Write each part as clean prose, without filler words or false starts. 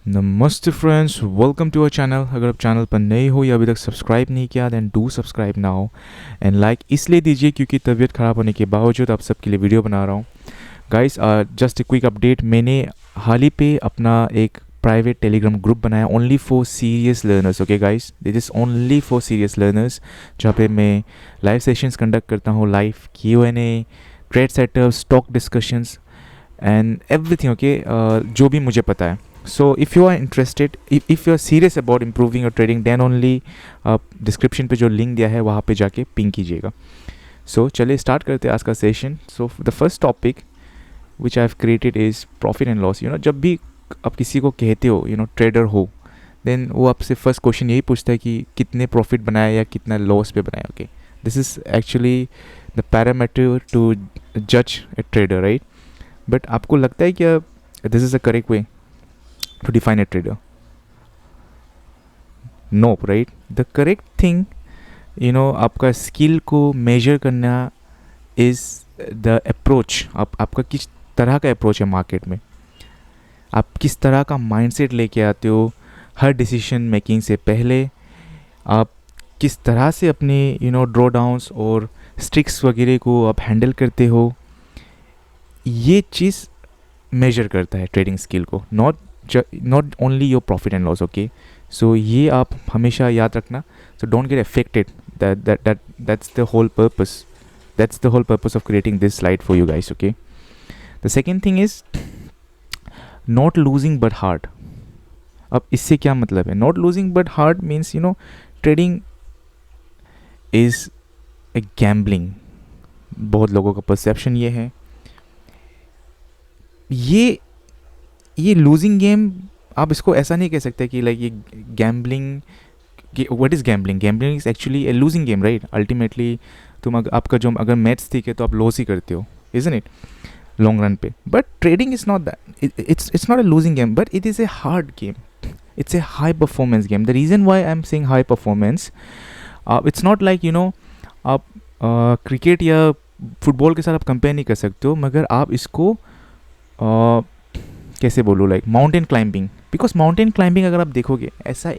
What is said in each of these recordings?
नमस्ते friends, welcome to our channel. अगर आप चैनल पर नए हो या अभी तक सब्सक्राइब नहीं किया then do subscribe now and like इसलिए दीजिए क्योंकि तबीयत ख़राब होने के बावजूद आप सबके लिए वीडियो बना रहा हूँ। Guys, just a quick update, मैंने हाल ही पे अपना एक प्राइवेट टेलीग्राम ग्रुप बनाया only for serious learners. Okay guys, this is only for serious learners, जहाँ पे मैं लाइव सेशंस कंडक्ट करता हूँ, live Q&A, trade setup, stock discussions and everything. Okay, जो भी मुझे पता है। So if you are interested, if you are serious about improving your trading, then only description पे जो लिंक दिया है वहाँ पे जाके पिंग कीजिएगा। सो चलिए स्टार्ट करते हैं आज का session. So the first topic which I have created is profit and loss. जब भी आप किसी को कहते हो ट्रेडर हो, देन वो आपसे फर्स्ट क्वेश्चन यही पूछता है कि कितने प्रॉफिट बनाया या कितना लॉस पे बनाया। Okay, this is actually the parameter to जज ए ट्रेडर, राइट? बट आपको लगता है क्या this is a correct way to define a trader? Nope, right? The correct thing, आपका स्किल को मेजर करना इज़ द अप्रोच। आपका किस तरह का अप्रोच है मार्केट में, आप किस तरह का माइंडसेट लेके आते हो हर डिसीजन मेकिंग से पहले, आप किस तरह से अपने ड्रॉ डाउन्स और स्ट्रिक्स वगैरह को आप हैंडल करते हो, ये चीज़ मेजर करता है ट्रेडिंग स्किल को, not only your profit and loss. Okay, so ये आप हमेशा याद रखना। So don't get affected, that's the whole purpose of creating this slide for you guys. Okay, the second thing is not losing but hard. अब इससे क्या मतलब है? Not losing but hard means trading is a gambling. बहुत लोगों का perception ये है। ये लूजिंग गेम, आप इसको ऐसा नहीं कह सकते कि लाइक ये gambling. What is gambling? Gambling is actually A losing game, right? Ultimately आपका जो अगर मैथ्स ठीक है तो आप लॉस ही करते हो, इजंट इट, लॉन्ग रन पे। But trading is not that, it's not a losing game, but it is a hard game, it's a high performance game. The reason why I am saying hi performance, it's not like आप cricket या football के साथ आप compare नहीं कर सकते हो, मगर आप इसको कैसे बोलूँ, like mountain climbing. Because mountain climbing अगर आप देखोगे, ऐसा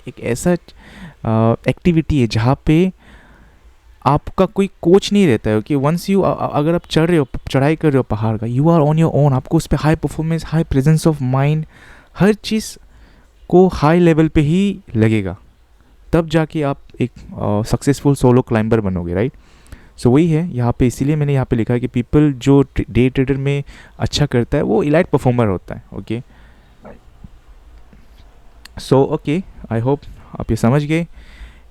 एक्टिविटी है जहाँ पे आपका कोई कोच नहीं रहता है। कि वंस अगर आप चढ़ाई कर रहे हो पहाड़ का, you are on your own. आपको उस पर high performance, high presence of mind, हर चीज़ को हाई लेवल पे ही लगेगा, तब जाके आप एक सक्सेसफुल सोलो क्लाइंबर बनोगे, राइट? सो वही है यहाँ पे, इसीलिए मैंने यहाँ पे लिखा है कि पीपल जो डे ट्रेडर में अच्छा करता है वो इलाइट परफॉर्मर होता है। Okay, so okay, I hope आप ये समझ गए।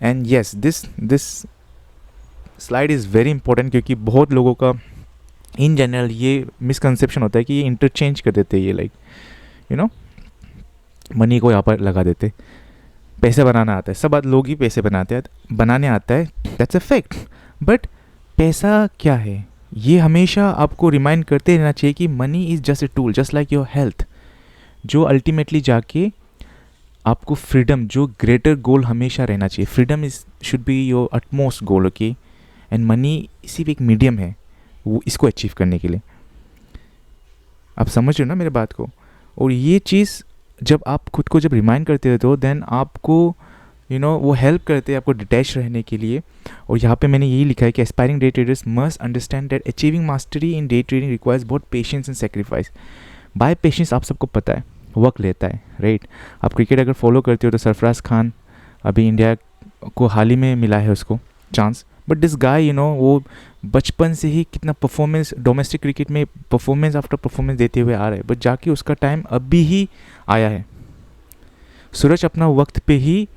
And yes, this slide is very important, क्योंकि बहुत लोगों का इन जनरल ये मिसकंसेप्शन होता है कि ये इंटरचेंज कर देते हैं, ये लाइक मनी को यहाँ पर लगा देते। पैसे बनाना आता है, सब लोग ही पैसे बनाने आता है, दैट्स अ फैक्ट। बट पैसा क्या है, ये हमेशा आपको रिमाइंड करते रहना चाहिए कि money is just a tool, just like your health, जो अल्टीमेटली जाके आपको फ्रीडम, जो ग्रेटर गोल हमेशा रहना चाहिए। Freedom is should be your utmost goal. Okay, and money सिर्फ एक मीडियम है वो इसको अचीव करने के लिए। आप समझ रहे हो ना मेरे बात को? और ये चीज़ जब आप खुद को जब रिमाइंड करते रहते हो, देन आपको वो हेल्प करते हैं आपको डिटैच रहने के लिए। और यहाँ पे मैंने यही लिखा है कि aspiring day traders must understand that achieving mastery in day trading requires बहुत patience and sacrifice. By patience आप सबको पता है वक्त लेता है, राइट? आप क्रिकेट अगर फॉलो करते हो तो सरफराज खान अभी इंडिया को हाल ही में मिला है उसको चांस। बट दिस गाय वो बचपन से ही कितना परफॉर्मेंस डोमेस्टिक क्रिकेट में परफॉर्मेंस आफ्टर परफॉर्मेंस देते हुए आ रहा है, बट जाके उसका टाइम अभी ही आया है। सूरज अपना वक्त पे ही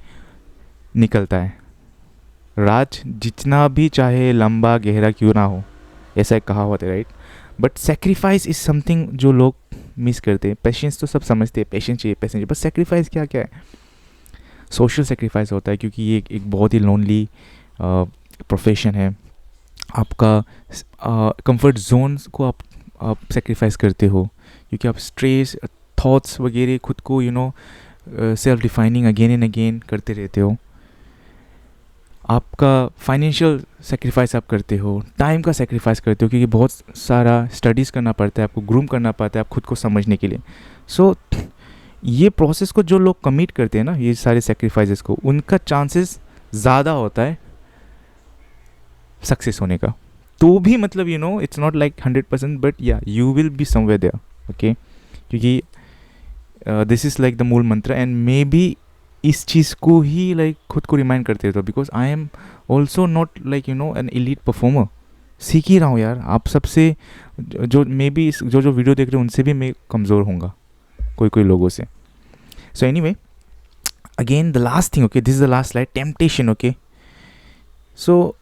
निकलता है, राज जितना भी चाहे लंबा गहरा क्यों ना हो, ऐसा एक कहावत है, right? But sacrifice is something जो लोग मिस करते हैं। पेशेंस तो सब समझते हैं, पेशेंस चाहिए, बस सेक्रीफाइस क्या क्या है? सोशल सेक्रीफाइस होता है, क्योंकि ये एक बहुत ही लोनली प्रोफेशन है। आपका कंफर्ट जोन्स को आप सेक्रीफाइस करते हो, क्योंकि आप स्ट्रेस थॉट्स वगैरह खुद को self defining again and again करते रहते हो। आपका फाइनेंशियल सेक्रीफाइस आप करते हो, टाइम का सेक्रीफाइस करते हो, क्योंकि बहुत सारा स्टडीज़ करना पड़ता है, आपको ग्रूम करना पड़ता है आप खुद को समझने के लिए। सो ये प्रोसेस को जो लोग कमिट करते हैं ना, ये सारे सेक्रीफाइसेस को, उनका चांसेस ज़्यादा होता है सक्सेस होने का। तो भी मतलब you know it's not like 100%, but या you will be somewhere there, okay. क्योंकि दिस इज़ लाइक द मूल मंत्र, एंड मे बी इस चीज़ को ही लाइक खुद को रिमाइंड करते रहते हो, because I am also not like you know N elite performer. सीख ही रहा हूँ यार, आप सबसे जो मे बी जो वीडियो देख रहे हो उनसे भी मैं कमज़ोर होऊंगा कोई लोगों से। So anyway, again the last thing, okay, this is the last slide, temptation, okay. So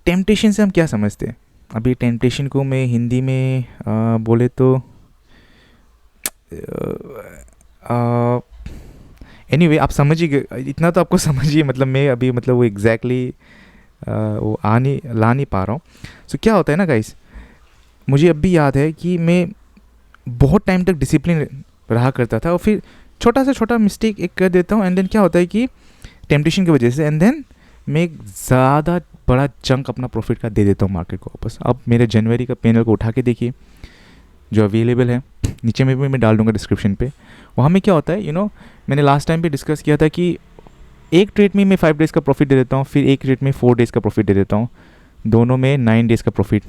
temptation से हम क्या समझते हैं? अभी टेम्पटेशन को मैं हिंदी में बोले तो एनीवे आप समझिए, इतना तो आपको समझिए, मतलब मैं अभी मतलब वो एग्जैक्टली वो ला नहीं पा रहा हूँ। सो क्या होता है ना गाइस, मुझे अब भी याद है कि मैं बहुत टाइम तक डिसिप्लिन रहा करता था, और फिर छोटा से छोटा मिस्टेक एक कर देता हूँ, एंड देन क्या होता है कि टेम्पटेशन की वजह से, एंड देन मैं एक ज़्यादा बड़ा चंक अपना प्रॉफिट का दे देता हूँ मार्केट को वापस। अब मेरे जनवरी का पैनल को उठा के देखिए, जो अवेलेबल है, नीचे में भी मैं डाल दूँगा डिस्क्रिप्शन पे। वहाँ में क्या होता है, यू नो मैंने लास्ट टाइम पे डिस्कस किया था कि एक ट्रेड में मैं 5 डेज़ का प्रॉफिट दे देता हूँ, फिर एक ट्रेड में 4 डेज़ का प्रॉफिट दे देता हूँ, दोनों में 9 डेज़ का प्रॉफिट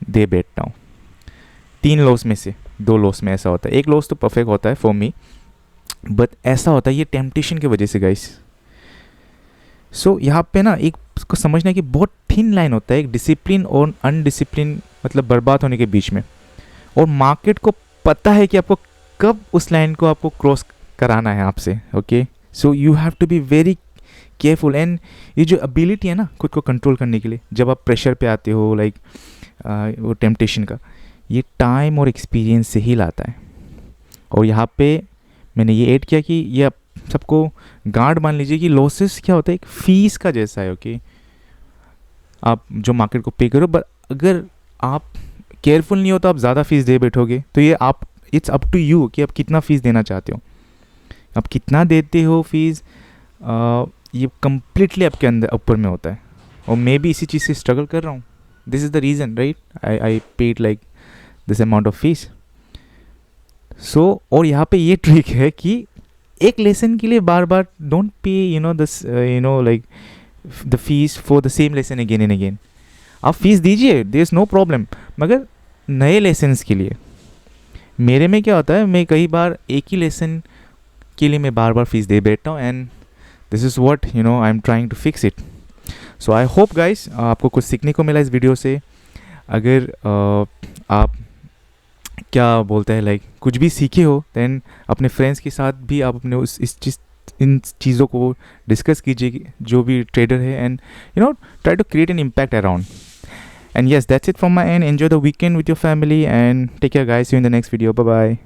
दे बैठता हूँ। 3 लॉस में से 2 लॉस में ऐसा होता है, एक लॉस तो परफेक्ट होता है फॉर मी, बट ऐसा होता है ये टेम्पटेशन की वजह से गाइस। सो यहाँ पे ना एक को समझना है कि बहुत थिन लाइन होता है एक डिसिप्लिन और अनडिसिप्लिन, मतलब बर्बाद होने के बीच में, और मार्केट को पता है कि आपको कब उस लाइन को आपको क्रॉस कराना है आपसे, okay. So you have to be very careful, and ये जो एबिलिटी है ना खुद को कंट्रोल करने के लिए, जब आप प्रेशर पे आते हो लाइक वो टेम्पटेशन का, ये टाइम और एक्सपीरियंस से ही लाता है। और यहाँ पे मैंने ये ऐड किया कि ये आप सबको गार्ड मान लीजिए कि लॉसेस क्या होता है, एक फीस का जैसा है, ओके। आप जो मार्केट को पे करो, बट अगर आप केयरफुल नहीं हो तो आप ज़्यादा फीस दे बैठोगे, तो ये आप इट्स अप टू यू कि आप कितना फ़ीस देना चाहते हो, आप कितना देते हो फीस, ये कम्प्लीटली आपके अंदर ऊपर में होता है। और मैं भी इसी चीज़ से स्ट्रगल कर रहा हूँ, this is the reason, right, I paid like this amount of fees. So और यहाँ पे ये ट्रिक है कि एक लेसन के लिए बार बार don't pay you know this you know like the fees for the same lesson again and again. आप फीस दीजिए, देयर इज़ नो प्रॉब्लम, मगर नए लेसन्स के लिए। मेरे में क्या होता है, मैं कई बार एक ही लेसन के लिए मैं बार बार फीस दे बैठता हूँ, and this is what you know I am trying to fix it. So I hope guys आपको कुछ सीखने को मिला इस वीडियो से। अगर आप क्या बोलते हैं लाइक कुछ भी सीखे हो, देन अपने फ्रेंड्स के साथ भी आप अपने इन चीज़ों को डिस्कस कीजिए, जो भी ट्रेडर है, and you know try to create an impact around. And yes, that's it from my end. Enjoy the weekend with your family and take care guys. See you in the next video. Bye bye.